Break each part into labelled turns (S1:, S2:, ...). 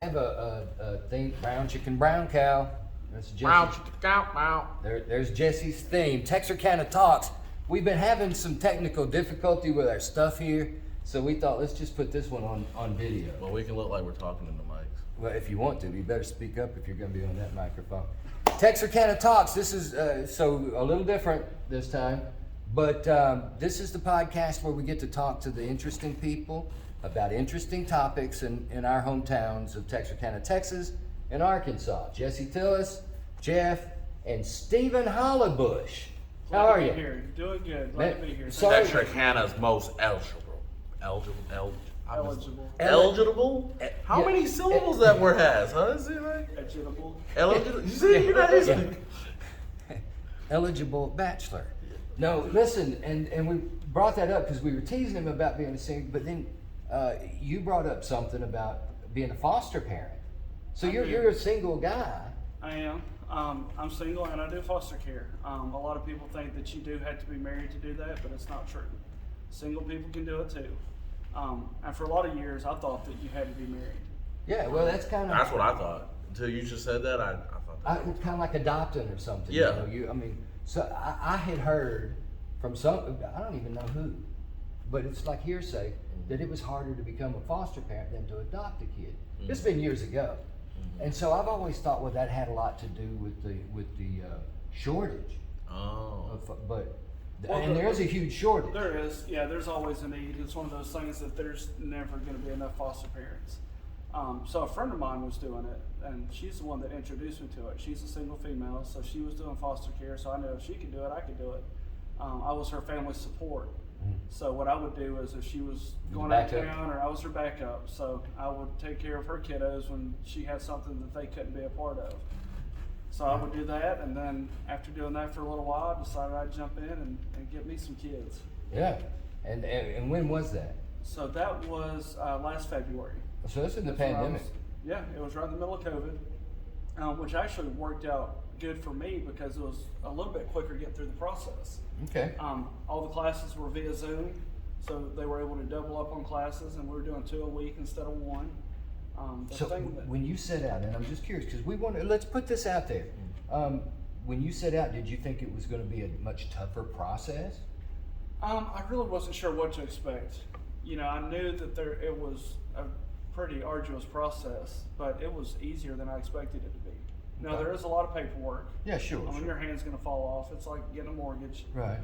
S1: have a thing, brown chicken, brown cow. That's
S2: Brown
S1: Jesse's.
S2: chicken, brown.
S1: There's Jesse's theme. Texarkana Talks. We've been having some technical difficulty with our stuff here, so we thought let's just put this one on video.
S2: Well, we can look like we're talking in the mics.
S1: Well, if you want to, you better speak up if you're going to be on that microphone. Texarkana Talks. This is so a little different this time, but this is the podcast where we get to talk to the interesting people about interesting topics in our hometowns of Texarkana, Texas, and Arkansas. Jesse Tillis, Jeff, and Stephen Hollibush. How are you?
S3: Here. Doing good. Glad to be here.
S1: Sorry.
S2: Texarkana's most eligible. How
S1: Yeah.
S2: many syllables that word has? Huh? Is it right?
S3: Eligible.
S2: Eligible. You see, you're not listening.
S1: Eligible bachelor. No, listen, and we brought that up because we were teasing him about being a single, but then you brought up something about being a foster parent. So you're a single guy.
S3: I am. I'm single and I do foster care. A lot of people think that you do have to be married to do that, but it's not true. Single people can do it too. And for a lot of years, I thought that you had to be married.
S1: Yeah, well, that's kind of.
S2: That's what I thought. Until you just said that, I thought that.
S1: It's kind of like adopting or something.
S2: Yeah.
S1: I mean, so I had heard from some, I don't even know who, but it's like hearsay that it was harder to become a foster parent than to adopt a kid. It's been years ago. And so I've always thought, well, that had a lot to do with the shortage.
S2: Oh.
S3: Well,
S1: there is a huge shortage.
S3: There is. Yeah, there's always a need. It's one of those things that there's never going to be enough foster parents. So a friend of mine was doing it, and she's the one that introduced me to it. She's a single female, so she was doing foster care, so I knew if she could do it, I could do it. I was her family support. So what I would do is if she was going out of town, or I was her backup, so I would take care of her kiddos when she had something that they couldn't be a part of. So I would do that, and then after doing that for a little while, I decided I'd jump in and get me some kids.
S1: Yeah. And when was that?
S3: So that was last February.
S1: So this is the
S3: That's when I
S1: pandemic.
S3: Yeah, it was right in the middle of COVID, which actually worked out good for me because it was a little bit quicker getting through the process.
S1: Okay.
S3: All the classes were via Zoom, so they were able to double up on classes, and we were doing 2 a week instead of 1.
S1: So when you set out, and I'm just curious because let's put this out there. When you set out, did you think it was going to be a much tougher process?
S3: I really wasn't sure what to expect. I knew that it was a pretty arduous process, but it was easier than I expected it to be. Now, there is a lot of paperwork.
S1: Yeah, sure.
S3: Your hand's going to fall off. It's like getting a mortgage.
S1: Right.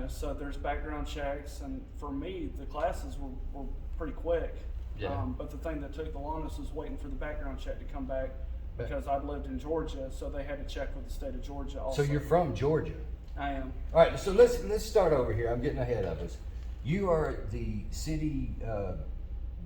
S3: So there's background checks, and for me, the classes were pretty quick.
S2: Yeah.
S3: But the thing that took the longest was waiting for the background check to come back because I'd lived in Georgia, so they had to check with the state of Georgia also.
S1: So you're from Georgia?
S3: I am.
S1: All right, so let's start over here. I'm getting ahead of us. You are the city,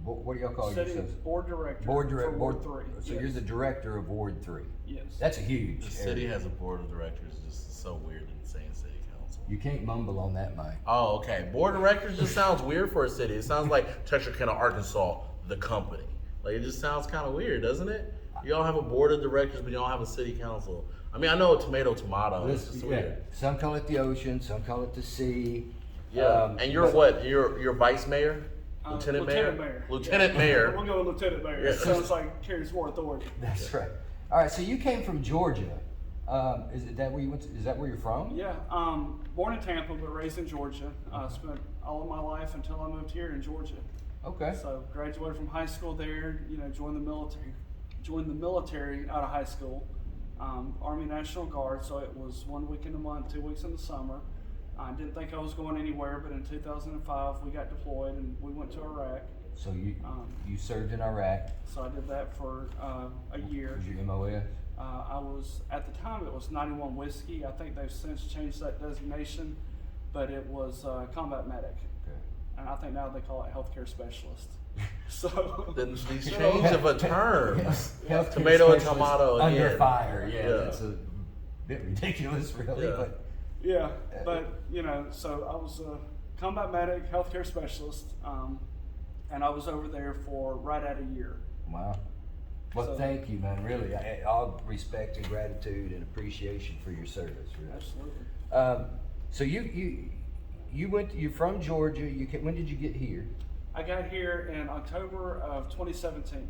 S1: what do y'all call
S3: City
S1: yourselves?
S3: board director
S1: Board
S3: for
S1: director.
S3: Ward 3.
S1: So
S3: Yes.
S1: you're the director of Ward 3.
S3: Yes.
S1: That's a huge
S2: The city
S1: area.
S2: has a board of directors. Just so weird in saying city council.
S1: You can't mumble on that mic.
S2: Oh, okay. Board of directors just sounds weird for a city. It sounds like Texarkana, Arkansas, the company. Like, it just sounds kind of weird, doesn't it? You all have a board of directors, but you don't have a city council. I mean, I know a tomato. It's just weird.
S1: Some call it the ocean, some call it the sea.
S2: Yeah. And you're what? You're vice mayor? Lieutenant mayor? Lieutenant mayor.
S3: We'll go with lieutenant mayor.
S2: Yeah.
S3: It sounds like carries more authority.
S1: That's right. All right, so you came from Georgia. Is that where you went? Is that where you're from?
S3: Yeah. Born in Tampa, but raised in Georgia. Spent all of my life until I moved here in Georgia.
S1: Okay.
S3: So graduated from high school there. Joined the military out of high school. Army National Guard. So it was 1 week in the month, 2 weeks in the summer. I didn't think I was going anywhere, but in 2005 we got deployed and we went to Iraq.
S1: So you served in Iraq.
S3: So I did that for a year.
S1: Was your MOS?
S3: I was, at the time it was 91 Whiskey. I think they've since changed that designation, but it was combat medic.
S1: Okay.
S3: And I think now they call it healthcare specialist. So
S2: Then these change of a terms.
S1: Healthcare
S2: Tomato and
S1: specialist
S2: tomato
S1: under
S2: again.
S1: fire. Yeah,
S2: Yeah.
S1: that's a bit ridiculous, really.
S2: Yeah.
S1: But
S3: yeah, but so I was a combat medic, healthcare specialist, and I was over there for right at a year.
S1: wow. Well,
S3: So-
S1: thank you, man. Really, all respect and gratitude and appreciation for your service. Really.
S3: Absolutely.
S1: So you're from Georgia. When did you get here?
S3: I got here in October of 2017.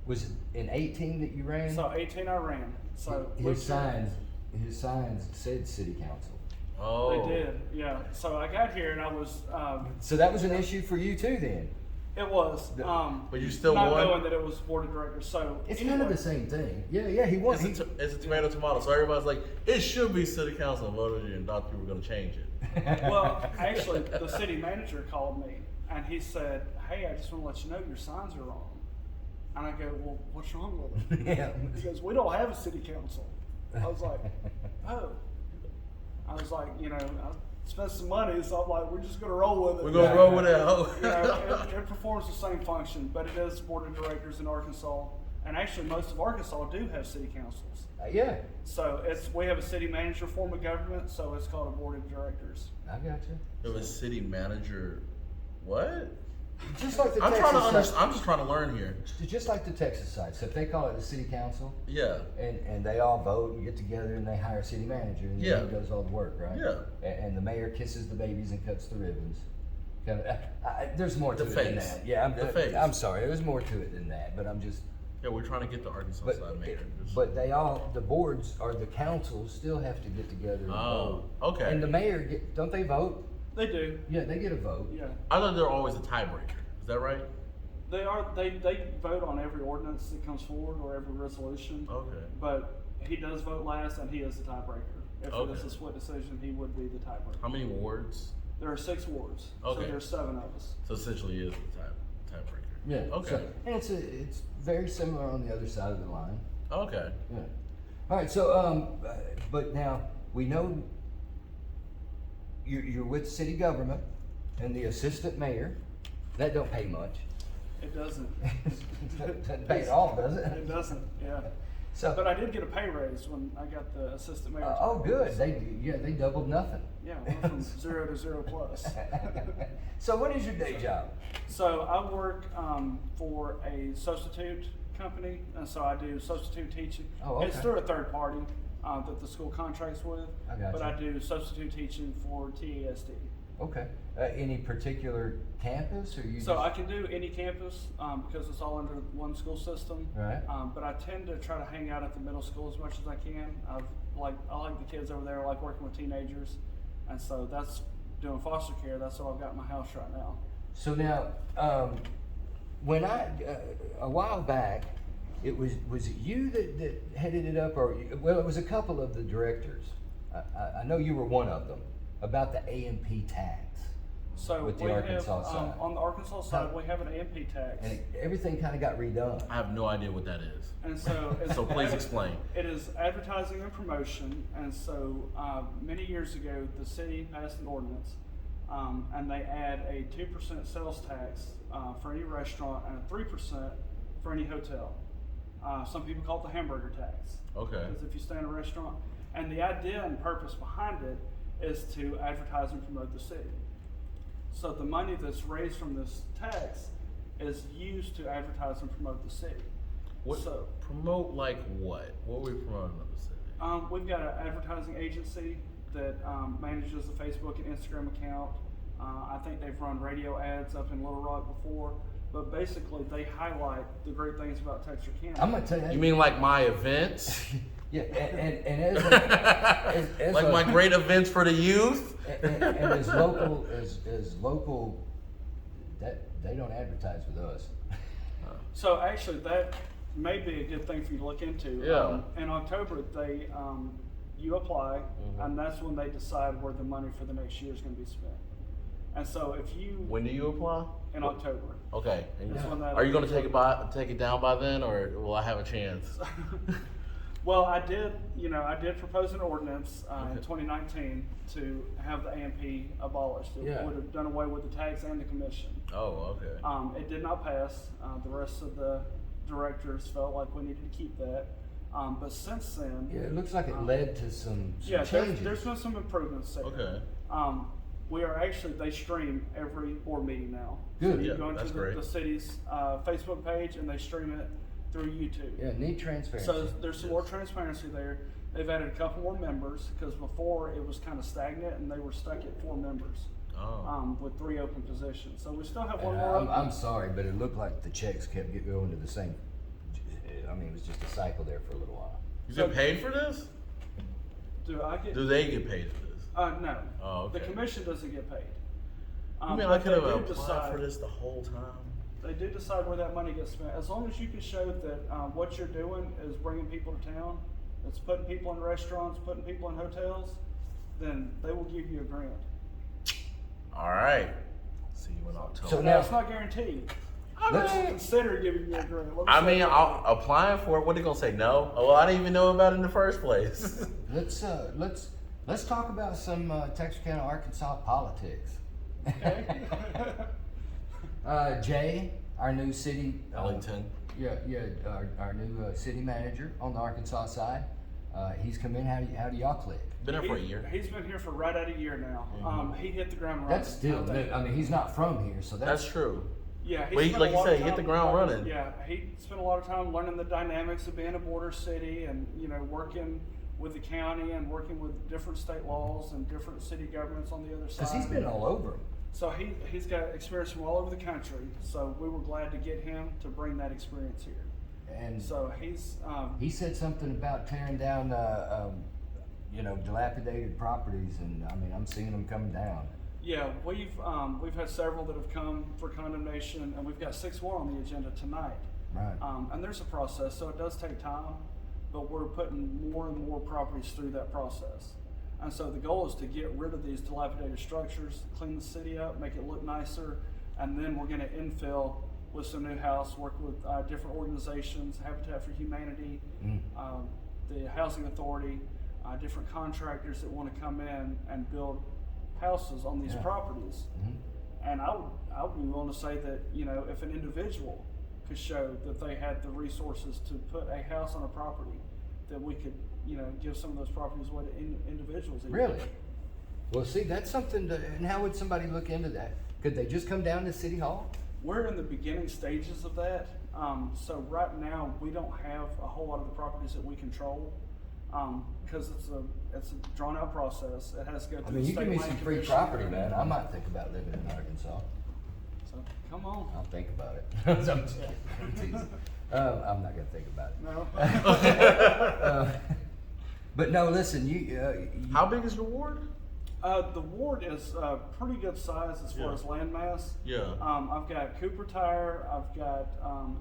S1: Was it in 18 that you ran?
S3: So 18 I ran. So
S1: his signs said city council.
S2: Oh.
S3: They did, yeah. So I got here and I was.
S1: So that was an issue for you too then?
S3: It was.
S2: But you still
S3: not
S2: won?
S3: knowing that it was board of directors. So
S1: It's
S3: anyway,
S1: kind of the same thing. Yeah, he won.
S2: It's a tomato. So everybody's like, it should be city council voted you and thought you were going to change it.
S3: Well, actually, the city manager called me and he said, "Hey, I just want to let you know your signs are wrong." And I go, "Well, what's wrong with them?"
S1: Yeah.
S3: He goes, "We don't have a city council." I was like, "Oh." I was like, I spent some money, so I'm like, we're just gonna roll with it.
S2: We're going to roll with it.
S3: It performs the same function, but it is board of directors in Arkansas, and actually most of Arkansas do have city councils.
S1: Yeah,
S3: So we have a city manager form of government, so it's called a board of directors.
S1: I got you.
S2: It was city manager. What?
S1: Just like the
S2: I'm
S1: Texas
S2: trying to
S1: side.
S2: understand. I'm just trying to learn here.
S1: Just like the Texas side. So if they call it the city council,
S2: Yeah.
S1: and they all vote and get together and they hire a city manager and
S2: Yeah.
S1: he does all the work, right?
S2: Yeah.
S1: And the mayor kisses the babies and cuts the ribbons. Kind of, there's more to
S2: The
S1: it than
S2: face.
S1: that. Yeah,
S2: The face.
S1: I'm sorry. There's more to it than that, but I'm just.
S2: Yeah, we're trying to get the Arkansas
S1: But
S2: side mayor.
S1: but the boards or the councils still have to get together and
S2: Oh,
S1: vote.
S2: okay.
S1: And the mayor don't they vote?
S3: They do,
S1: Yeah, they get a vote.
S3: yeah.
S2: I thought they're always a tiebreaker. Is that right?
S3: They vote on every ordinance that comes forward or every resolution.
S2: Okay.
S3: But he does vote last, and he is the tiebreaker. If
S2: Okay.
S3: it is a split decision, he would be the tiebreaker.
S2: How many wards?
S3: There are 6 wards,
S2: Okay.
S3: so there's 7 of us.
S2: So essentially, it is the tiebreaker.
S1: Yeah.
S2: Okay.
S1: So, and it's very similar on the other side of the line.
S2: Okay.
S1: Yeah. All right. So but now we know you're with city government and the assistant mayor. That don't pay much.
S3: It doesn't.
S1: Doesn't pay at all, does it?
S3: It doesn't, yeah.
S1: So.
S3: But I did get a pay raise when I got the assistant mayor.
S1: Oh, good. They doubled nothing.
S3: Yeah, went from 0 to 0 plus.
S1: So what is your day job?
S3: So I work for a substitute company, and so I do substitute teaching.
S1: Oh, okay.
S3: It's through a third party that the school contracts with,
S1: I got
S3: but
S1: you.
S3: I do substitute teaching for TASD.
S1: Okay. Any particular campus, or you?
S3: So
S1: just,
S3: I can do any campus because it's all under one school system.
S1: Right.
S3: But I tend to try to hang out at the middle school as much as I can. I like the kids over there. I like working with teenagers, and so that's doing foster care. That's what I've got in my house right now.
S1: So now, when a while back, was it you that headed it up, or well, it was a couple of the directors. I know you were one of them about the AMP tax.
S3: So
S1: With the
S3: we
S1: Arkansas
S3: have,
S1: side.
S3: on the Arkansas side, we have an AMP tax,
S1: And everything kind of got redone.
S2: I have no idea what that is.
S3: and so it's
S2: So please explain.
S3: It is advertising and promotion, and so many years ago, the city passed an ordinance, and they add a 2% sales tax for any restaurant and a 3% for any hotel. Some people call it the hamburger tax.
S2: Okay.
S3: Because if you stay in a restaurant, and the idea and purpose behind it is to advertise and promote the city. So the money that's raised from this tax is used to advertise and promote the city.
S2: What?
S3: So
S2: Promote like what? What are we promoting of the city?
S3: we've got an advertising agency that manages the Facebook and Instagram account. I think they've run radio ads up in Little Rock before, but basically they highlight the great things about Texarkana.
S1: I'm gonna tell you.
S2: You mean like my events?
S1: Yeah, and as
S2: Like my great events for the youth?
S1: and as local that they don't advertise with us.
S3: So actually, that may be a good thing for you to look into.
S2: Yeah.
S3: In October, you apply,
S2: Mm-hmm.
S3: and that's when they decide where the money for the next year is going to be spent. And so if you
S2: When do you apply?
S3: in October,
S2: Okay. And
S3: That's when that-
S2: are you going to take it down by then, or will I have a chance?
S3: well, I did propose an ordinance in
S2: Okay.
S3: 2019 to have the AMP abolished. It
S1: Yeah.
S3: would have done away with the tax and the commission.
S2: Oh, okay.
S3: It did not pass. The rest of the directors felt like we needed to keep that. But since then,
S1: Yeah, it looks like it led to some
S3: yeah,
S1: changes.
S3: there's been some improvements there.
S2: Okay.
S3: We are actually, they stream every board meeting now.
S1: Good.
S3: So you
S2: Yeah,
S3: go into
S2: that's great.
S3: the city's Facebook page and they stream it through YouTube.
S1: Yeah, need transparency.
S3: So there's some more transparency there. They've added a couple more members because before it was kind of stagnant and they were stuck at 4 members
S2: Oh.
S3: with 3 open positions. So we still have one
S1: And
S3: more open.
S1: I'm sorry, but it looked like the checks kept going to the same I mean, it was just a cycle there for a little while.
S2: You get paid for this? Do they get paid for this?
S3: No.
S2: Oh, okay.
S3: The commission doesn't get paid.
S2: I mean, I
S3: but
S2: could have
S3: they do
S2: applied for this the whole time.
S3: They do decide where that money gets spent. As long as you can show that what you're doing is bringing people to town, it's putting people in restaurants, putting people in hotels, then they will give you a grant.
S2: All right. See you in October.
S1: So
S3: Now, it's not guaranteed.
S1: Let's-
S3: Consider giving you a grant. Let me
S2: I
S3: say
S2: mean,
S3: that.
S2: applying for it. What are they gonna say? No. Oh, well, I didn't even know about it in the first place.
S1: Let's talk about some Texarkana, Arkansas politics.
S3: Okay.
S1: Jay, our new city.
S2: Ellington.
S1: Our new city manager on the Arkansas side. He's come in. How do y'all click?
S2: Been there for a year.
S3: He's been here for right at a year now. He hit the ground running.
S1: That's still new. I mean, he's not from here, so
S2: That's true.
S3: Yeah,
S2: Well,
S3: spent
S2: like
S3: a
S2: you
S3: lot
S2: said,
S3: of
S2: he hit the
S3: time
S2: ground
S3: learning-
S2: running.
S3: Yeah, he spent a lot of time learning the dynamics of being a border city, and working with the county and working with different state laws and different city governments on the other side.
S1: because he's been all over 'em.
S3: So he's got experience from all over the country. So we were glad to get him to bring that experience here.
S1: And
S3: So he's
S1: he said something about tearing down, dilapidated properties, and I mean, I'm seeing them coming down.
S3: yeah, we've had several that have come for condemnation, and we've got 6 more on the agenda tonight.
S1: Right.
S3: And there's a process, so it does take time, but we're putting more and more properties through that process. And so the goal is to get rid of these dilapidated structures, clean the city up, make it look nicer, and then we're going to infill with some new house, work with different organizations, Habitat for Humanity, the Housing Authority, different contractors that want to come in and build houses on these
S1: Yeah.
S3: properties. And I would be willing to say that, if an individual could show that they had the resources to put a house on a property, that we could, give some of those properties away to individuals. even.
S1: Really? Well, see, that's something. And how would somebody look into that? Could they just come down to City Hall?
S3: We're in the beginning stages of that. So right now, we don't have a whole lot of the properties that we control, because it's a drawn out process. It has to go
S1: I
S3: through
S1: mean,
S3: the
S1: you
S3: state
S1: give me
S3: land
S1: some free
S3: commission.
S1: property, man. I might think about living in Arkansas.
S3: So come on.
S1: I'll think about it. I'm teasing. I'm not gonna think about it.
S3: No.
S1: But no, listen.
S2: How big is your ward?
S3: The ward is pretty good size as far
S2: Yeah.
S3: as land mass.
S2: Yeah.
S3: I've got Cooper Tire, I've got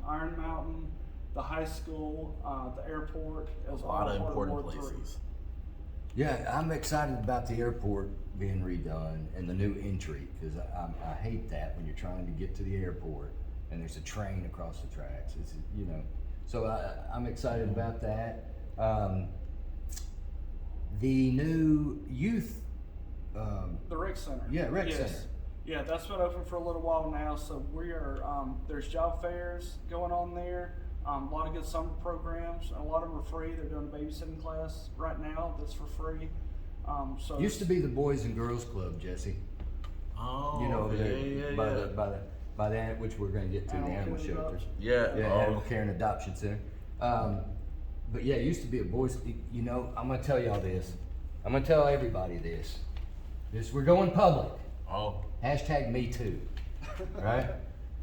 S3: Iron Mountain, the high school, the airport, as
S2: A lot of
S3: all part
S2: important
S3: Ward 3.
S2: places.
S1: Yeah, I'm excited about the airport being redone and the new entry, because I hate that when you're trying to get to the airport and there's a train across the tracks. It's so I'm excited about that. The new youth.
S3: The rec center.
S1: Yeah, rec
S3: Yes.
S1: center.
S3: Yeah, that's been open for a little while now. So we are. There's job fairs going on there. A lot of good summer programs. A lot of them are free. They're doing a babysitting class right now that's for free. So
S1: Used to be the Boys and Girls Club, Jesse.
S2: Oh,
S1: You know, over there
S2: yeah.
S1: by the which we're going to get to the
S3: Animal
S1: animal
S3: care
S1: shelters.
S3: adoption.
S2: Yeah.
S1: Yeah,
S2: oh.
S1: Animal Care and Adoption Center. But yeah, it used to be a boys. I'm gonna tell y'all this. I'm gonna tell everybody this. We're going public.
S2: Oh,
S1: Hashtag Me Too. Right?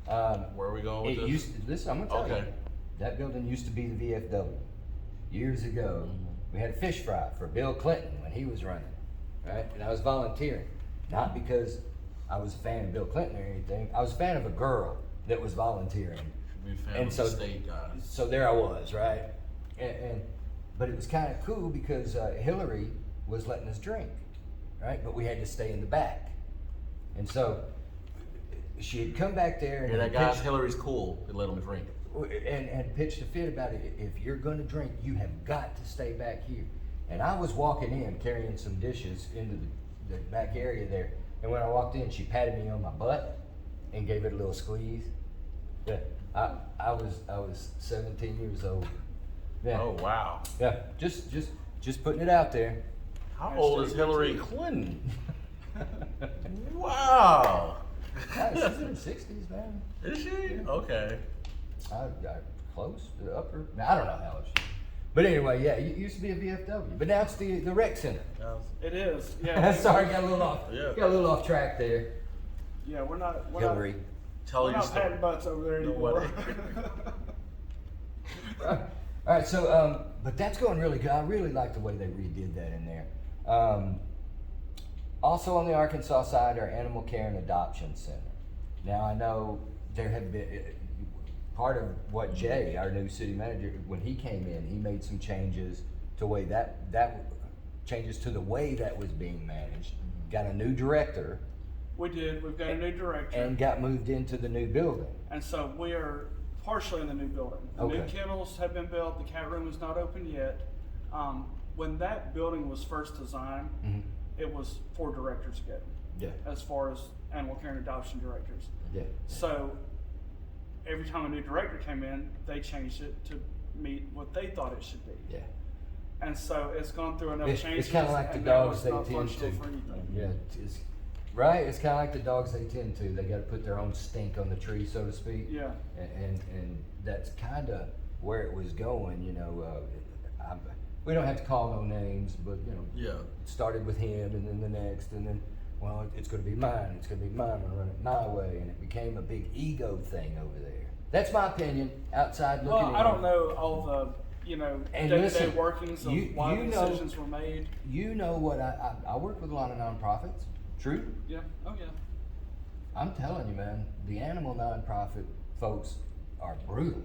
S2: where are we going with
S1: It
S2: this?
S1: used to, listen, I'm gonna tell you.
S2: Okay.
S1: That building used to be the VFW. Years ago, we had a fish fry for Bill Clinton when he was running, right? And I was volunteering, not because I was a fan of Bill Clinton or anything. I was a fan of a girl that was volunteering.
S2: Should be a fan
S1: And
S2: of
S1: so-
S2: the state guys.
S1: So there I was, right? But it was kind of cool because Hillary was letting us drink, right? But we had to stay in the back. And so she had come back there and
S2: Yeah, that
S1: had
S2: guy's
S1: pitched-
S2: Hillary's cool. They let him drink.
S1: and had pitched a fit about it. If you're going to drink, you have got to stay back here. And I was walking in carrying some dishes into the back area there. And when I walked in, she patted me on my butt and gave it a little squeeze. Yeah, I was 17 years old. Yeah,
S2: Oh wow.
S1: yeah, just putting it out there.
S2: How old is Hillary Clinton? Wow.
S1: Yeah, she's in her 60s, man.
S2: Is she? Okay.
S1: I close to the upper. I don't know how old she is. But anyway, yeah, it used to be a VFW, but now it's the rec center.
S3: It is. Yeah.
S1: Sorry, got a little off.
S2: Yeah.
S1: Got a little off track there.
S3: Yeah, we're not.
S1: Hillary.
S2: Tell
S3: We're
S2: your
S3: not
S2: story.
S3: patting butts over there
S2: No
S3: anymore.
S2: way.
S1: All right, so but that's going really good. I really like the way they redid that in there. Also on the Arkansas side, our Animal Care and Adoption Center. Now I know there have been part of what Jay, our new city manager, when he came in, he made some changes to way that changes to the way that was being managed. Got a new director.
S3: We did. We've got a new director.
S1: And got moved into the new building.
S3: And so we are partially in the new building. The new kennels have been built. The cat room is not open yet. When that building was first designed, it was 4 directors ago.
S1: Yeah.
S3: As far as animal care and adoption directors.
S1: Yeah.
S3: So every time a new director came in, they changed it to meet what they thought it should be.
S1: Yeah.
S3: And so it's gone through enough changes.
S1: It's kind of like the
S3: and now
S1: dogs
S3: it's
S1: they
S3: not
S1: tend to.
S3: functional for anything.
S1: Yeah, it's, right. It's kind of like the dogs they tend to. They got to put their own stink on the tree, so to speak.
S3: Yeah.
S1: And that's kind of where it was going. You know, we don't have to call no names, but you know,
S2: Yeah.
S1: it started with him, and then the next, and then well, it's going to be mine. It's going to be mine. I'm going to run it my way, and it became a big ego thing over there. That's my opinion. Outside looking in.
S3: Well, I don't know all the
S1: And
S3: day-to-day
S1: listen,
S3: workings of why the decisions were made.
S1: You know what? I work with a lot of nonprofits. True.
S3: Yeah. Oh yeah.
S1: I'm telling you, man, the animal nonprofit folks are brutal.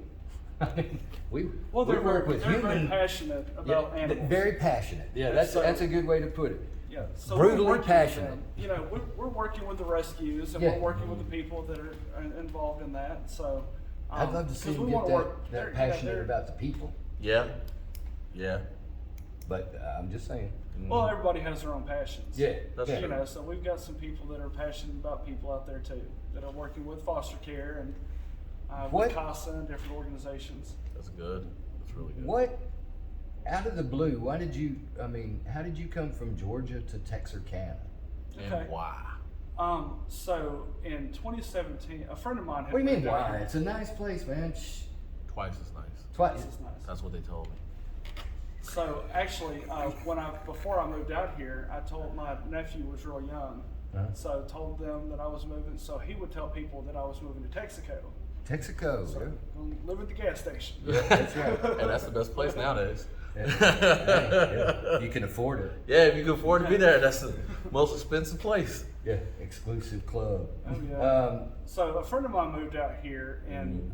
S1: I mean, we work with
S3: they're
S1: human.
S3: very passionate about animals.
S1: Very passionate. Yeah,
S3: And so-
S1: that's a good way to put it.
S3: Yeah, so
S1: Brutally
S3: we're working with
S1: passionate.
S3: them. You know, we're working with the rescues and
S1: Yeah.
S3: we're working with the people that are involved in that. So
S1: I'd love to see
S3: 'cause
S1: them
S3: we
S1: get
S3: wanna work-
S1: that
S3: they're-
S1: passionate
S3: they're-
S1: about the people.
S2: Yeah. Yeah.
S1: But I'm just saying.
S3: Well, everybody has their own passions.
S1: Yeah,
S2: That's
S1: yeah.
S3: You know, so we've got some people that are passionate about people out there too, that are working with foster care and
S1: What?
S3: with CASA and different organizations.
S2: That's good. That's really good.
S1: What? Out of the blue, how did you come from Georgia to Texarkana?
S2: And
S3: Okay.
S2: why?
S3: So in 2017, a friend of mine had
S1: What do you mean,
S3: moved out
S1: why?
S3: here.
S1: It's a nice place, man. Shh.
S2: Twice as nice.
S1: Twice.
S3: This is nice.
S2: That's what they told me.
S3: So actually, before I moved out here, I told my nephew was real young, so I told them that I was moving. So he would tell people that I was moving to Texaco.
S1: Texaco.
S3: So I'm live at the gas station.
S1: Yeah, that's right.
S2: And that's the best place nowadays.
S1: Yeah, you can afford it.
S2: Yeah, if you can afford to be there, that's the most expensive place.
S1: Yeah, exclusive club.
S3: Oh, yeah. So a friend of mine moved out here and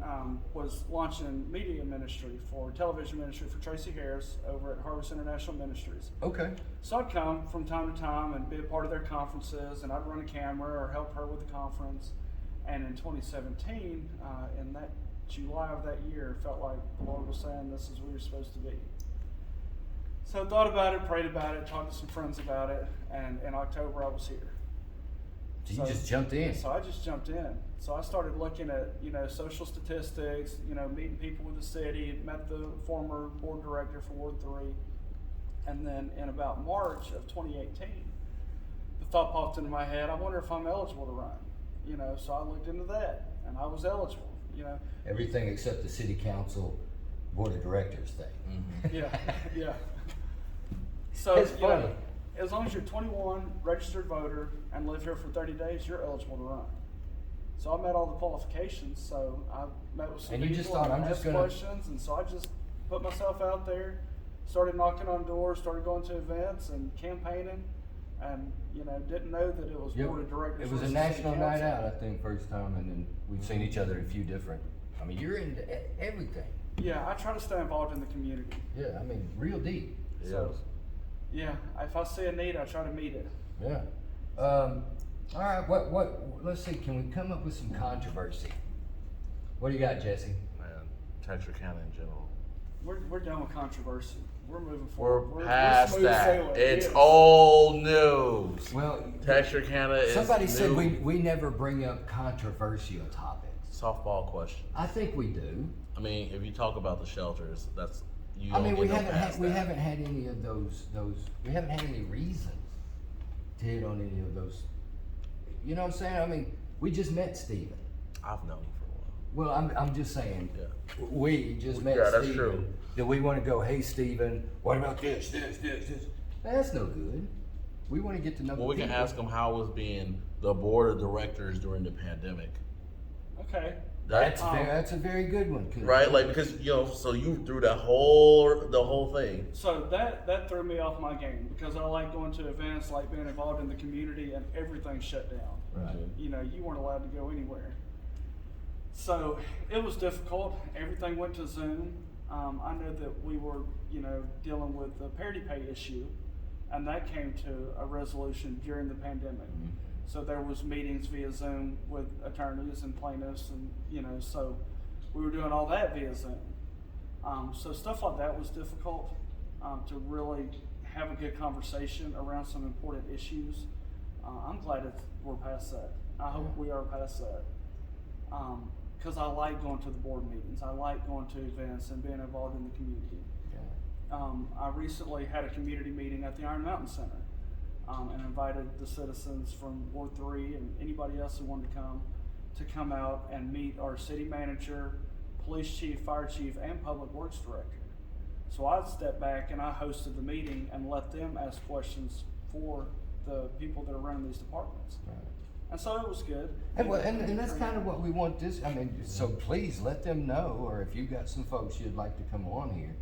S3: was launching media ministry for television ministry for Tracy Harris over at Harvest International Ministries.
S1: Okay.
S3: So I'd come from time to time and be a part of their conferences, and I'd run a camera or help her with the conference. And in 2017, in that July of that year, felt like the Lord was saying, "This is where you're supposed to be." So I thought about it, prayed about it, talked to some friends about it, and in October I was here.
S1: So you just jumped in.
S3: So I just jumped in. So I started looking at, social statistics, meeting people with the city, met the former board director for Ward 3. And then in about March of 2018, the thought popped into my head, I wonder if I'm eligible to run. So I looked into that and I was eligible,
S1: Everything except the city council board of directors thing.
S3: Yeah, yeah. So
S1: It's funny.
S3: As long as you're 21, registered voter, and live here for 30 days, you're eligible to run. So I met all the qualifications. So I met with some
S1: And you
S3: people
S1: just thought,
S3: and
S1: I'm just
S3: asked
S1: gonna-
S3: questions, and so I just put myself out there, started knocking on doors, started going to events and campaigning, and didn't know that it was board of directors.
S1: It was a
S3: versus
S1: national
S3: city
S1: night
S3: council.
S1: out, I think, first time, and then we've seen each other in a few different. I mean, you're into everything.
S3: Yeah, I try to stay involved in the community.
S1: Yeah, I mean, real deep.
S3: So, yeah, if I see a need, I try to meet it.
S1: Yeah. All right. Let's see. Can we come up with some controversy? What do you got, Jesse?
S2: Man, Texarkana in general.
S3: We're done with controversy. We're moving
S2: We're
S3: forward.
S2: past
S3: smooth
S2: that.
S3: sailing.
S2: It's
S3: Yes.
S2: old news.
S1: Well,
S2: Texarkana is
S1: somebody
S2: new.
S1: said we never bring up controversial topics.
S2: Softball question.
S1: I think we do.
S2: I mean, if you talk about the shelters, that's you.
S1: I
S2: don't
S1: mean,
S2: get
S1: we
S2: no
S1: haven't
S2: past
S1: we
S2: that.
S1: haven't had any of those. We haven't had any reasons to hit on any of those. You know what I'm saying? I mean, we just met Steven.
S2: I've known you for a while.
S1: Well, I'm just saying.
S2: Yeah.
S1: We just met
S2: Yeah, that's
S1: Steven.
S2: true.
S1: Do we want to go, hey Steven, what about this? That's no good. We want to get to know.
S2: Well,
S1: the
S2: we can
S1: people.
S2: ask them how it was being the board of directors during the pandemic.
S3: Okay.
S1: That's that's a very good one.
S2: Right, like because so you threw the whole thing.
S3: So that threw me off my game because I like going to events, like being involved in the community, and everything shut down.
S1: Right.
S3: You weren't allowed to go anywhere. So it was difficult. Everything went to Zoom. I know that we were, dealing with the parity pay issue, and that came to a resolution during the pandemic.
S1: Mm-hmm.
S3: So there was meetings via Zoom with attorneys and plaintiffs, and so we were doing all that via Zoom. So stuff like that was difficult to really have a good conversation around some important issues. I'm glad we're past that. I hope we are past that. Because I like going to the board meetings. I like going to events and being involved in the community. I recently had a community meeting at the Iron Mountain Center and invited the citizens from Ward 3 and anybody else who wanted to come out and meet our city manager, police chief, fire chief, and public works director. So I stepped back and I hosted the meeting and let them ask questions for the people that are running these departments.
S1: Right.
S3: And so it was good.
S1: And that's kind of what we want this. I mean, so please let them know, or if you've got some folks you'd like to come on here,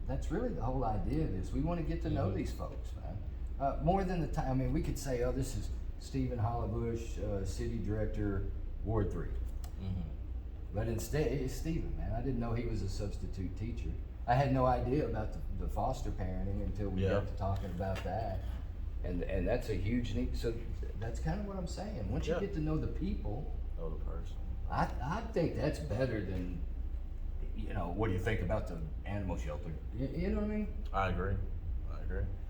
S1: that's really the whole idea of this. We want to get to know these folks, man. More than the time. I mean, we could say, oh, this is Stephen Hollibush, City Director, Ward 3.
S2: Mm-hmm.
S1: But instead, it's Stephen, man. I didn't know he was a substitute teacher. I had no idea about the foster parenting until we got to talking about that. And that's a huge need. So that's kind of what I'm saying. Once you get to know the people,
S2: know the person.
S1: I think that's better than, what do you think about the animal shelter? You know what I mean?
S2: I agree.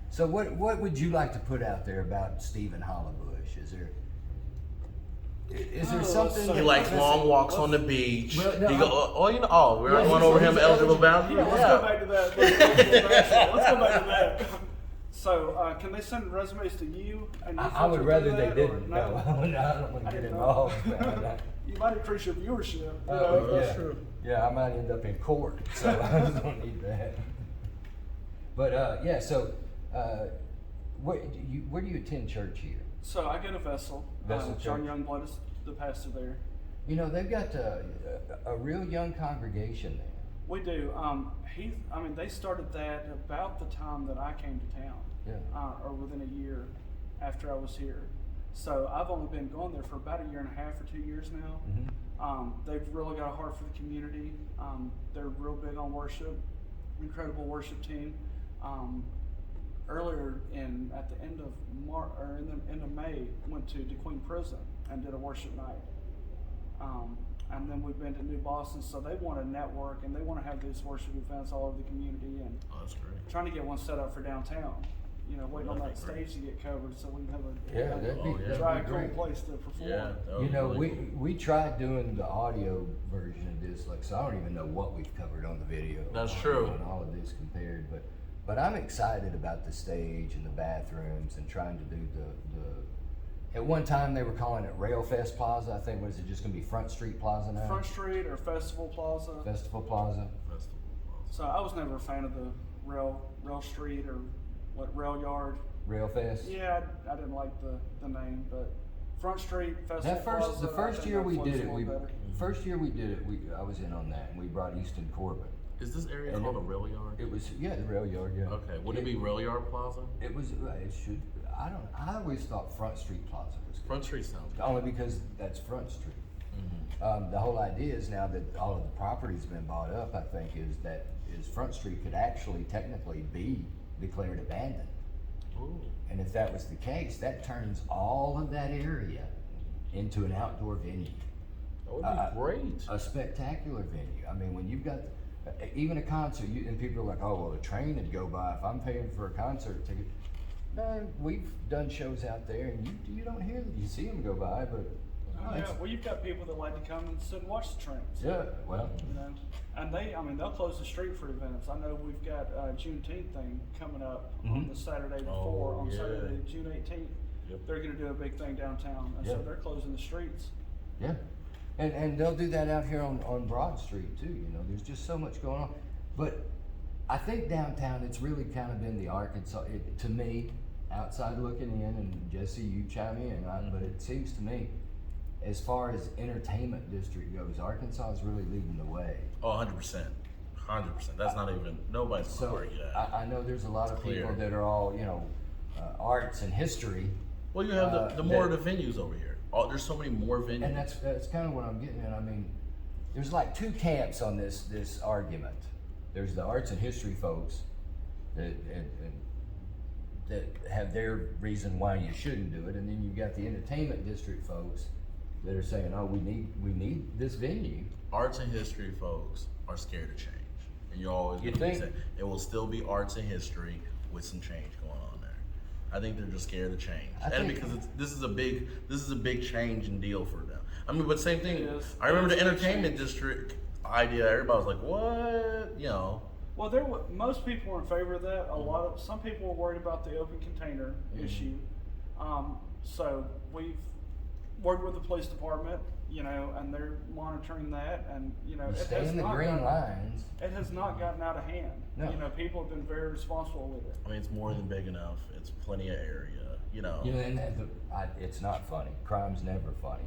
S1: So what would you like to put out there about Stephen Hollibush? Is there something?
S2: He likes long walks on the beach.
S1: Well, no,
S2: he go, we're going over him eligible boundaries.
S3: Yeah, let's go back to that. Let's go back to that. So, can they send resumes to you? And you
S1: I would
S3: filter
S1: rather
S3: through
S1: they
S3: that,
S1: didn't.
S3: or
S1: No, I don't want to get involved. Man.
S3: You might increase your viewership.
S1: Yeah.
S2: true.
S1: Yeah, I might end up in court, so I don't need that. But so where do you attend church here?
S3: So I go to Vessel.
S1: Vessel
S3: John
S1: Church.
S3: Youngblood is the pastor there.
S1: They've got a real young congregation there.
S3: We do. They started that about the time that I came to town.
S1: Yeah.
S3: Or within a year after I was here. So I've only been going there for about a year and a half or 2 years now.
S1: Mm-hmm.
S3: They've really got a heart for the community. They're real big on worship. Incredible worship team. Earlier at the end of March or in the end of May, went to DeQueen Prison and did a worship night. And then we've been to New Boston, so they want to network and they want to have these worship events all over the community and
S2: That's great.
S3: trying to get one set up for downtown. Waiting on that stage to get covered so we can have a dry, cool place to perform.
S2: Yeah, that would be really cool.
S1: we tried doing the audio version of this, so I don't even know what we've covered on the video.
S2: That's true.
S1: And all of this compared, but I'm excited about the stage and the bathrooms and trying to do the. At one time they were calling it Railfest Plaza. I think was it just going to be Front Street Plaza now?
S3: Front Street or Festival Plaza.
S1: Festival Plaza.
S3: So I was never a fan of the Rail Street or Rail Yard.
S1: Railfest.
S3: Yeah, I didn't like the name, but Front Street Festival Plaza.
S1: The first year we did it,
S3: better.
S1: I was in on that, and we brought Easton Corbin.
S2: Is this area
S1: And
S2: called a rail yard?
S1: It was the rail yard, yeah.
S2: Okay. Would it be Rail Yard Plaza?
S1: It was. It should. I always thought Front Street Plaza was good.
S2: Front Street sounds good.
S1: Only because that's Front Street.
S2: Mm-hmm.
S1: The whole idea is now that all of the property's been bought up, I think, is Front Street could actually technically be declared abandoned.
S2: Ooh.
S1: And if that was the case, that turns all of that area into an outdoor venue.
S2: That would be great.
S1: A spectacular venue. I mean, when you've got even a concert, and people are like, oh, well, a train would go by if I'm paying for a concert ticket. Man, we've done shows out there, and you don't hear them. You see them go by, but
S3: Well, you've got people that like to come and sit and watch the trains.
S1: yeah, well,
S3: And they'll close the street for events. I know we've got Juneteenth thing coming up on the Saturday before, on Saturday, June 18th.
S2: Yep.
S3: They're going to do a big thing downtown, and so they're closing the streets.
S1: yeah, and they'll do that out here on Broad Street too. There's just so much going on. But I think downtown, it's really kind of been the Arkansas. To me, outside looking in, and Jesse, you chime in, right? But it seems to me, as far as entertainment district goes, Arkansas is really leading the way.
S2: Oh, 100%. 100%. That's not even, nobody's going to
S1: So
S2: argue that.
S1: I know there's a lot of
S2: Clear.
S1: people that are all, arts and history.
S2: Well, you have the more the venues over here. Oh, there's so many more venues.
S1: And that's kind of what I'm getting at. I mean, there's like two camps on this argument. There's the arts and history folks that have their reason why you shouldn't do it, and then you've got the entertainment district folks that are saying, "Oh, we need this venue."
S2: Arts and history folks are scared of change, and you're always
S1: You
S2: going to
S1: think?
S2: say it will still be arts and history with some change going on there. I think they're just scared of change, and because this is a big change and deal for them. I mean, but same thing.
S3: It is.
S2: I remember
S3: It's
S2: the
S3: a big
S2: entertainment
S3: change.
S2: district idea. Everybody was like, "What?"
S3: Well, most people were in favor of that. Some people were worried about the open container issue. So we've worked with the police department, and they're monitoring that, and
S1: You stay in the green lines.
S3: It has not gotten out of hand.
S1: No.
S3: People have been very responsible with it.
S2: I mean, it's more than big enough. It's plenty of area.
S1: And it's not funny. Crime's never funny,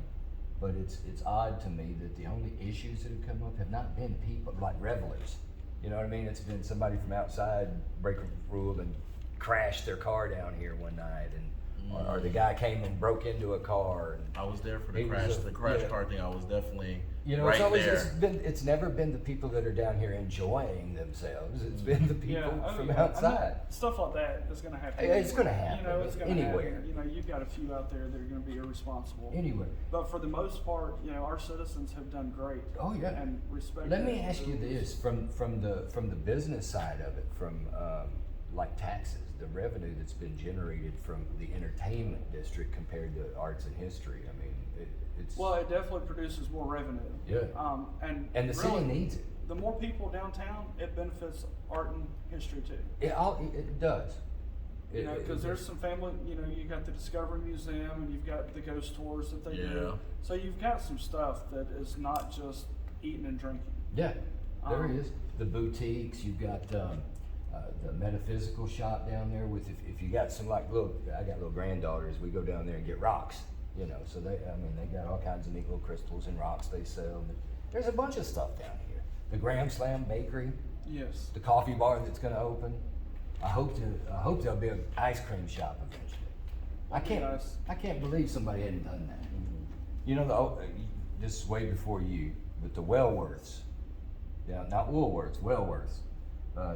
S1: but it's odd to me that the only issues that have come up have not been people like revelers. You know what I mean? It's been somebody from outside break a rule and crashed their car down here one night, or the guy came and broke into a car. And
S2: I was there for the
S1: It
S2: crash.
S1: was
S2: The crash car thing. I was definitely right
S1: it's always
S2: there.
S1: it's never been the people that are down here enjoying themselves. It's been the people from
S3: And
S1: outside.
S3: stuff like that is going to happen.
S1: It's gonna happen,
S3: It's going to
S1: anywhere.
S3: happen. You've got a few out there that are going to be irresponsible.
S1: Anyway,
S3: But for the most part, our citizens have done great.
S1: Oh, yeah.
S3: And respect.
S1: let me ask you this: from the business side of it, from like taxes, the revenue that's been generated from the entertainment district compared to arts and history. I mean, it's
S3: Well, it definitely produces more revenue.
S1: Yeah.
S3: And
S1: the
S3: really,
S1: city needs it.
S3: The more people downtown, it benefits art and history too.
S1: It does.
S3: Because there's some family, you got the Discovery Museum and you've got the ghost tours that they do. So you've got some stuff that is not just eating and drinking.
S1: Yeah, there is. The boutiques, you've got the metaphysical shop down there with, if you got some I got little granddaughters, we go down there and get rocks, so they got all kinds of neat little crystals and rocks they sell. There's a bunch of stuff down here. The Graham Slam Bakery,
S3: Yes.
S1: the coffee bar that's gonna open. I hope there'll be an ice cream shop eventually.
S3: Nice.
S1: I can't believe somebody hadn't done that. This is way before you, but the Wellworths, not Woolworths, Wellworths,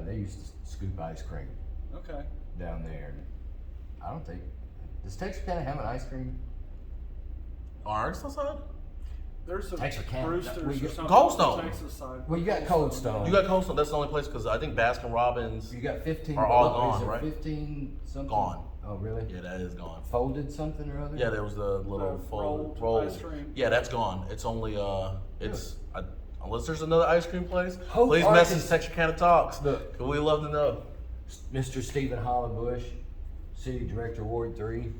S1: they used to scoop ice cream
S3: Okay.
S1: down there. I don't think, does Texarkana have an ice cream?
S2: Arkansas side?
S3: There's a
S1: Texarkana.
S3: Roosters
S1: We
S3: or
S1: got-
S3: something
S2: Cold
S3: on the
S2: Stone.
S3: Texas side.
S1: Well, you got Cold Stone.
S2: You got Cold Stone. That's the only place because I think Baskin Robbins
S1: You got 15.
S2: Are all
S1: is
S2: gone,
S1: there
S2: right?
S1: 15 something.
S2: Gone.
S1: Oh, really?
S2: Yeah, that is gone.
S1: Folded something or other?
S2: Yeah, there was the little
S3: The
S2: fold
S3: rolled ice cream.
S2: Yeah, that's gone. It's only unless there's another ice cream place.
S1: Hope
S2: Please
S1: Arkansas-
S2: message Texarkana Talks.
S1: Look.
S2: We love to know.
S1: Mr. Stephen Hollibush, City Director, Ward 3.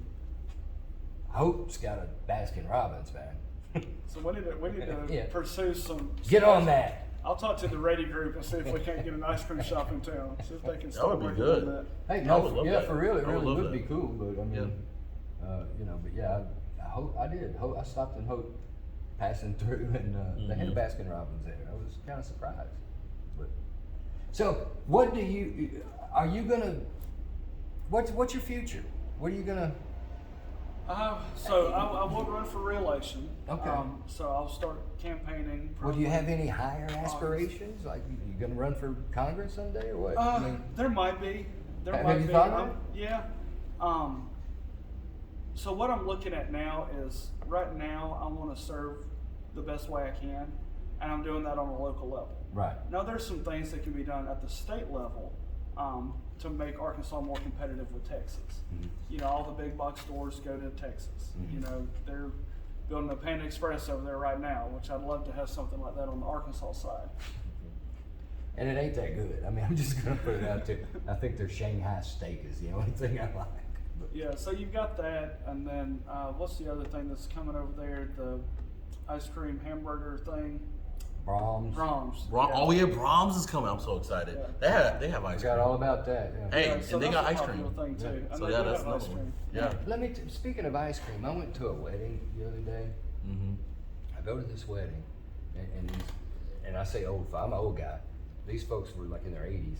S1: Hope's got a Baskin Robbins, man.
S3: So we need to
S1: Yeah.
S3: pursue some.
S1: Get on that.
S3: I'll talk to the Ready Group and see if we can't get an ice cream shop in town. See if they can start
S2: would be
S3: working
S2: good.
S3: on that.
S1: Hey,
S2: I
S1: no,
S2: would love that.
S1: for real, it
S2: I would
S1: really
S2: love
S1: would
S2: that.
S1: be cool. But I mean, but yeah, I hope I did. Hope I stopped in Hope, passing through, and they had a Baskin Robbins there. I was kind of surprised. But so, what do you? Are you gonna? What's your future? What are you gonna?
S3: So I will run for re-election.
S1: Okay.
S3: So I'll start campaigning.
S1: Well, do you have
S3: probably.
S1: any higher aspirations? Like you gonna run for Congress someday, or what?
S3: There might be.
S1: Have you thought of it?
S3: Yeah. So what I'm looking at now is right now I want to serve the best way I can, and I'm doing that on a local level.
S1: Right.
S3: Now there's some things that can be done at the state level to make Arkansas more competitive with Texas.
S1: Mm-hmm.
S3: All the big box stores go to Texas.
S1: Mm-hmm.
S3: They're building a Panda Express over there right now, which I'd love to have something like that on the Arkansas side.
S1: And it ain't that good. I mean, I'm just gonna put it out there. I think their Shanghai steak is the only thing I like. But
S3: Yeah, so you've got that, and then what's the other thing that's coming over there? The ice cream hamburger thing.
S1: Brahms.
S3: Brahms.
S2: Oh yeah, Brahms is coming. I'm so excited.
S3: Yeah.
S2: They have ice
S1: Forgot
S2: cream.
S1: all about that. Yeah.
S2: Hey,
S3: Yeah, so
S2: and they
S3: that's
S2: got
S3: a
S2: ice
S3: popular
S2: cream.
S3: thing too.
S1: Yeah.
S3: And
S2: So
S3: they
S2: yeah,
S3: do
S2: that's
S3: have ice
S2: another one.
S3: cream.
S2: Yeah.
S1: Let me. Speaking of ice cream, I went to a wedding the other day,
S2: Mm-hmm.
S1: I go to this wedding, and I say old, I'm an old guy. These folks were like in their 80s,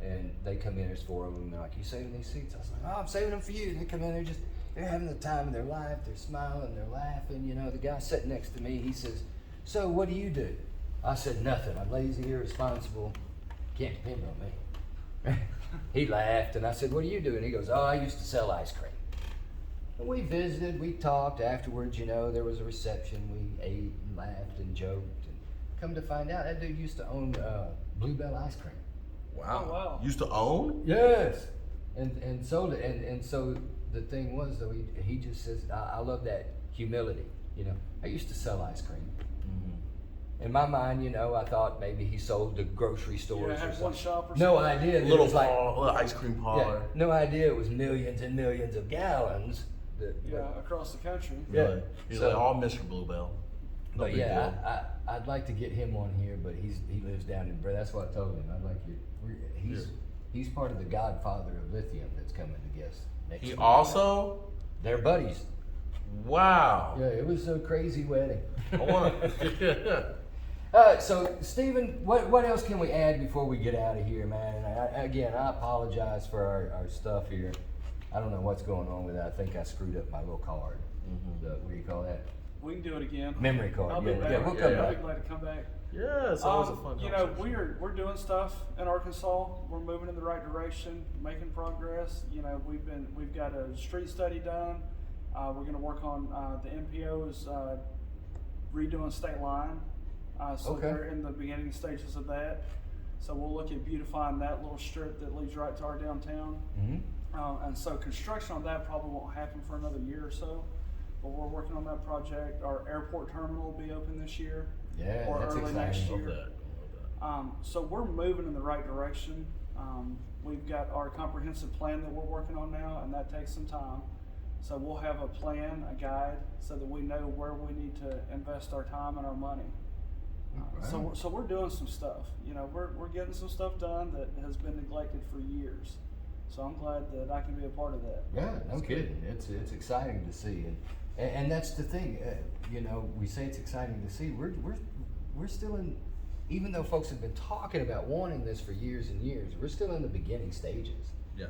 S1: and they come in, there's 4 of them, and they're like, you saving these seats? I was like, oh, I'm saving them for you. They come in, they're having the time of their life, they're smiling, they're laughing, you know. The guy sitting next to me, he says, so what do you do? I said, nothing, I'm lazy, irresponsible, can't depend on me. He laughed, and I said, what do you do? And he goes, oh, I used to sell ice cream. And we visited, we talked afterwards, you know, there was a reception, we ate and laughed and joked. And come to find out, that dude used to own Bluebell ice cream.
S2: Wow.
S3: Oh, wow.
S2: Used to own?
S1: Yes. And sold it. And so the thing was, though, he just says, I love that humility, you know. I used to sell ice cream. In my mind, you know, I thought maybe he sold to grocery stores
S3: Yeah,
S1: or
S3: had one
S1: something.
S3: shop or
S1: No
S3: something.
S1: idea. that it
S2: Little
S1: was like,
S2: little ice cream parlor.
S1: yeah, no idea it was millions and millions of gallons.
S3: Yeah, across the country.
S1: Yeah.
S2: Really. He's
S1: So-
S2: like, all Mr. Bluebell. No
S1: But
S2: big
S1: yeah,
S2: deal.
S1: I'd like to get him on here, but he lives down in Bray. That's what I told him. I'd like you. He's part of the godfather of lithium that's coming to guest next
S2: He
S1: week.
S2: also?
S1: They're buddies.
S2: Wow.
S1: Yeah, it was a crazy wedding.
S2: I want to.
S1: So Stephen, what else can we add before we get out of here, man? And I apologize for our stuff here. I don't know what's going on with that. I think I screwed up my little card.
S2: Mm-hmm.
S1: What do you call that?
S3: We can do it again.
S1: Memory card.
S3: I'll be back.
S1: We'll come
S3: I'll
S1: back.
S3: be glad to come back.
S2: Yeah, it's always a fun
S3: You know,
S2: conversation.
S3: we're doing stuff in Arkansas. We're moving in the right direction, making progress. You know, we've got a street study done. We're going to work on the MPO is redoing state line. So
S1: Okay.
S3: they're in the beginning stages of that. So we'll look at beautifying that little strip that leads right to our downtown.
S1: Mm-hmm.
S3: And so construction on that probably won't happen for another year or so. But we're working on that project. Our airport terminal will be open this year.
S1: Yeah,
S3: Or
S1: that's
S3: early
S1: exciting.
S3: next
S2: Love
S3: year.
S2: that. Love that.
S3: So we're moving in the right direction. We've got our comprehensive plan that we're working on now, and that takes some time. So we'll have a plan, a guide, so that we know where we need to invest our time and our money. So we're doing some stuff. You know, we're getting some stuff done that has been neglected for years. So I'm glad that I can be a part of that.
S1: Yeah, no kidding. It's exciting to see, and that's the thing. You know, we say it's exciting to see. We're still in, even though folks have been talking about wanting this for years and years, we're still in the beginning stages.
S2: Yeah.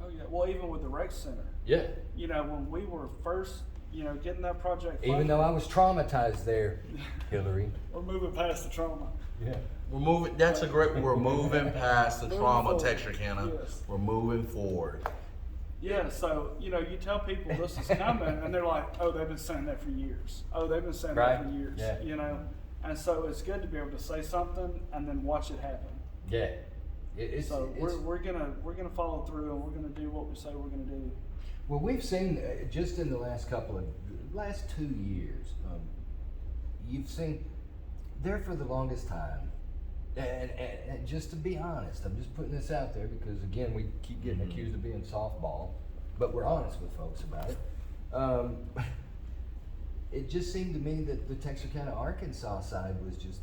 S3: Oh yeah. Well, even with the rec center.
S1: Yeah.
S3: You know, when we were first, you know, getting that project
S1: Even
S3: funded,
S1: though I was traumatized there, Hillary.
S3: we're moving past the trauma.
S1: Yeah.
S2: We're moving. That's a great. We're moving past the
S3: Moving
S2: trauma,
S3: forward.
S2: Texarkana.
S3: Yes.
S2: We're moving forward.
S3: Yeah, so, you know, you tell people this is coming, and they're like, oh, they've been saying that for years. Oh, they've been saying that for
S1: Right.
S3: years,
S1: Yeah.
S3: you know? And so it's good to be able to say something and then watch it happen.
S1: Yeah. It's
S3: We're gonna follow through, and we're gonna do what we say we're gonna do.
S1: well, we've seen just in the last 2 years, you've seen there for the longest time. And just to be honest, I'm just putting this out there because again, we keep getting accused of being softball, but we're honest with folks about it. It just seemed to me that the Texarkana, Arkansas side was just,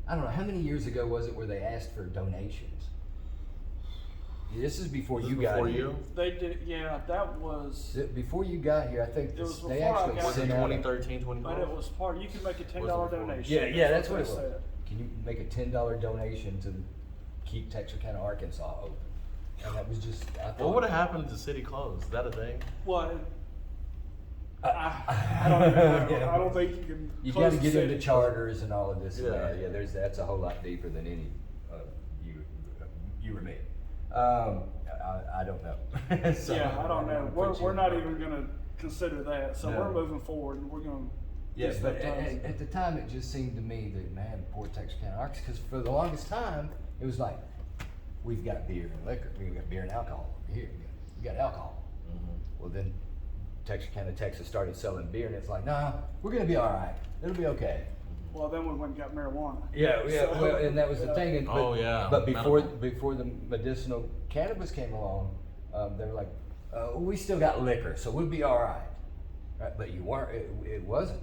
S1: I don't know, how many years ago was it where they asked for donations? This is before
S2: Was
S1: you
S2: this
S1: got
S2: before
S1: here.
S2: you?
S3: They did, yeah, that was,
S1: Before you got here, I think
S3: It was
S1: they
S3: before I
S1: actually
S3: got
S2: Was it
S1: sent out.
S2: 2013,
S3: but it
S2: 2012?
S3: was part, you could make a $10
S2: before.
S3: donation.
S1: Yeah, that's what it
S3: they
S1: was.
S3: said.
S1: Can you make a $10 donation to keep Texarkana, Arkansas open? And that was just, I thought.
S2: What would have happened if the city closed? Is that a thing?
S3: Well, I don't even know.
S1: Yeah.
S3: I don't think you can.
S1: You
S3: close
S1: got to
S3: the
S1: get
S3: city.
S1: into charters and all of this.
S2: Yeah.
S1: Yeah. That's a whole lot deeper than any you or me. I don't know. So,
S3: Yeah, I don't know.
S1: put you
S3: We're
S1: in
S3: not
S1: the-
S3: even going to consider that. So
S1: No.
S3: we're moving forward, and we're going to.
S1: Yeah, but at the time, it just seemed to me that, man, poor Texarkana, Arkansas, because for the longest time, it was like, we've got beer and liquor, we've got beer and alcohol over here, we got alcohol. Well, then Texarkana, Texas started selling beer, and it's like, nah, we're gonna be all right. It'll be okay.
S3: Well, then we went and got marijuana.
S1: Yeah,
S3: So,
S1: well, and that was the
S3: yeah.
S1: thing. And,
S2: Oh, yeah,
S1: But before
S2: medical.
S1: the medicinal cannabis came along, they were like, we still got liquor, so we'll be all right. Right? But you weren't. It wasn't.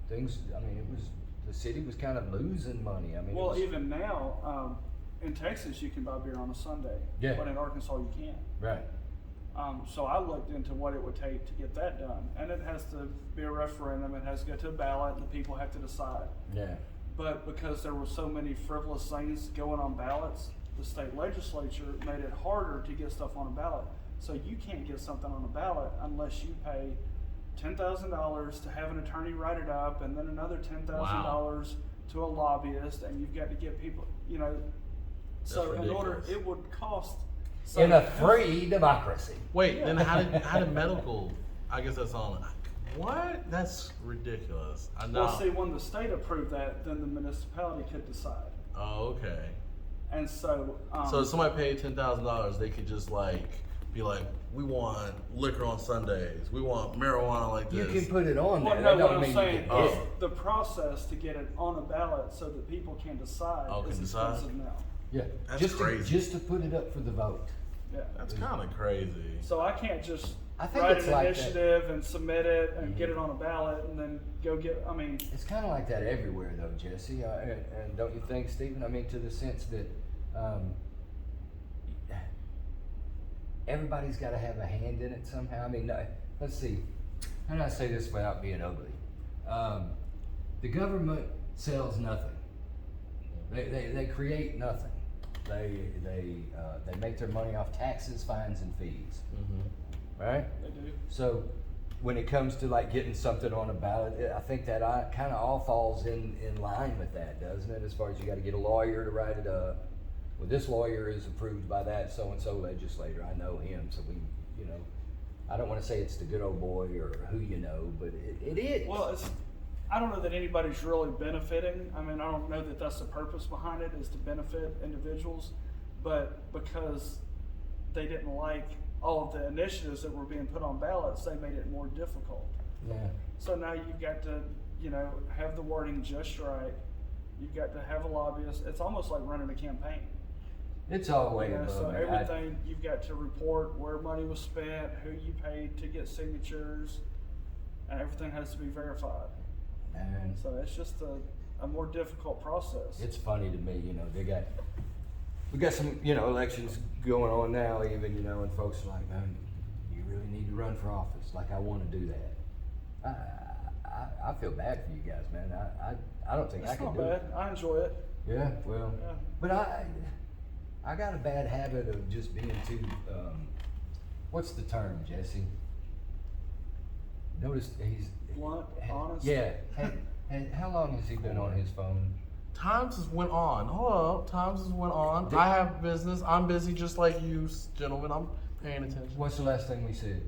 S1: Things. I mean, it was. The city was kind of losing money. I mean.
S3: Well,
S1: it was,
S3: even now, in Texas, you can buy beer on a Sunday.
S1: Yeah.
S3: But in Arkansas, you can't.
S1: right.
S3: So I looked into what it would take to get that done, and it has to be a referendum. It has to go to a ballot, and the people have to decide.
S1: Yeah.
S3: But because there were so many frivolous things going on ballots, the state legislature made it harder to get stuff on a ballot. So you can't get something on a ballot unless you pay $10,000 to have an attorney write it up, and then another $10,000 to a lobbyist, and you've got to get people, So in order,
S2: ridiculous.
S3: it would cost.
S1: In a free democracy.
S2: Wait, then how did medical? I guess that's on. What? That's ridiculous. I know.
S3: Well, see, when the state approved that, then the municipality could decide.
S2: Oh, okay.
S3: And so,
S2: So if somebody paid $10,000, they could just be like, we want liquor on Sundays. We want marijuana like
S1: You
S2: this.
S1: can put it on there.
S3: well,
S1: That
S3: no, what
S1: don't
S3: I'm
S1: mean
S3: saying
S1: you can
S3: is
S1: get it.
S3: the process to get it on a ballot so that people can decide
S2: Oh,
S3: is
S2: can decide?
S3: expensive now.
S1: Yeah.
S2: That's
S1: just
S2: crazy.
S1: just to put it up for the vote.
S3: Yeah.
S2: That's kind of crazy.
S3: So I can't just
S1: I think
S3: write
S1: it's
S3: an
S1: like that.
S3: initiative and submit it and get it on a ballot and then go get. I mean,
S1: It's kind of like that everywhere, though, Jesse. And don't you think, Stephen? I mean, to the sense that everybody's got to have a hand in it somehow. I mean, no, let's see. How do I say this without being ugly? The government sells nothing. They create nothing. They make their money off taxes, fines, and fees.
S2: Mm-hmm.
S1: Right?
S3: they do.
S1: So when it comes to like getting something on a ballot, I think that kind of all falls in line with that, doesn't it? As far as you got to get a lawyer to write it up. Well, this lawyer is approved by that so-and-so legislator. I know him, so we, I don't want to say it's the good old boy or who you know, but it is.
S3: Well, I don't know that anybody's really benefiting. I mean, I don't know that that's the purpose behind it, is to benefit individuals, but because they didn't like all of the initiatives that were being put on ballots, they made it more difficult.
S1: Yeah.
S3: So now you've got to, have the wording just right. You've got to have a lobbyist. It's almost like running a campaign.
S1: It's all the way above
S3: So
S1: me.
S3: everything, you've got to report where money was spent, who you paid to get signatures, and everything has to be verified.
S1: Man,
S3: So it's just a more difficult process.
S1: it's funny to me, we got some, elections going on now even, and folks are like, man, you really need to run for office. Like, I want to do that. I feel bad for you guys, man. I don't think I
S3: It's
S1: could
S3: not
S1: do
S3: bad.
S1: it.
S3: I enjoy it.
S1: Yeah, well,
S3: Yeah.
S1: but I got a bad habit of just being too, what's the term, Jesse? Notice he's
S3: Blunt, honest.
S1: Yeah. How long has he been on his phone?
S2: Times has went on. Hold up. Times has went on. I have business. I'm busy just like you, gentlemen. I'm paying attention.
S1: What's the last thing we said?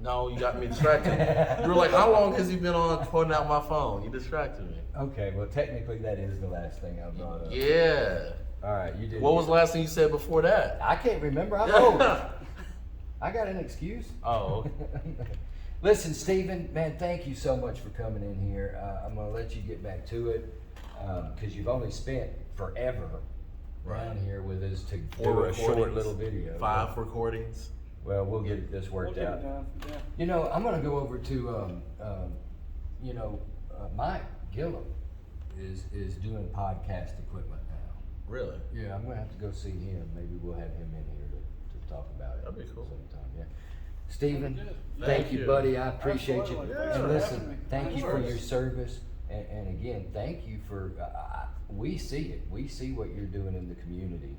S2: No, you got me distracted. You were like, how long has he been on putting out my phone? You distracted me.
S1: Okay, well, technically that is the last thing I brought up.
S2: Yeah.
S1: All right, you did.
S2: What was the last thing you said before that?
S1: I can't remember. I'm old. I got an excuse.
S2: Oh, okay.
S1: Listen, Stephen, man, thank you so much for coming in here. I'm going to let you get back to it because you've only spent forever around here with us to do a short little video.
S2: 5 recordings.
S1: Well, we'll get this
S3: We'll
S1: worked
S3: get
S1: out.
S3: it done. Yeah.
S1: I'm going to go over to, Mike Gillum is doing podcast equipment now.
S2: Really?
S1: Yeah, I'm going to have to go see him. Maybe we'll have him in here to talk about it.
S2: That'd be cool.
S1: Sometime, yeah. Stephen,
S3: Good.
S1: thank
S2: Thank
S1: you,
S2: you.
S1: buddy. I appreciate
S3: Absolutely.
S1: you.
S3: Thanks
S1: And
S3: for having
S1: listen,
S3: me.
S1: thank you for
S3: Of
S1: your
S3: course.
S1: service. And again, thank you for, we see it. We see what you're doing in the community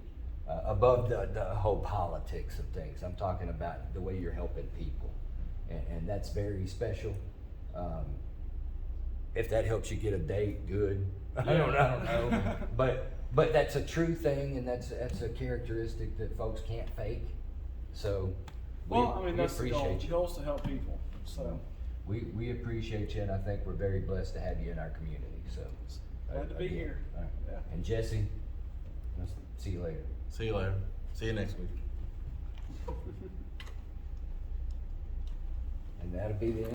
S1: above the whole politics of things. I'm talking about the way you're helping people. And that's very special. If that helps you get a date, good. I don't know. But that's a true thing, and that's a characteristic that folks can't fake. So,
S3: Well, I mean,
S1: we
S3: that's the goal.
S1: appreciate
S3: The
S1: you.
S3: goal is to help people. So
S1: We appreciate you, and I think we're very blessed to have you in our community. So,
S3: glad to be
S1: again,
S3: here.
S1: all right.
S3: Yeah.
S1: And Jesse, let's see you later.
S2: See you later. See you next week.
S1: And that'll be the end.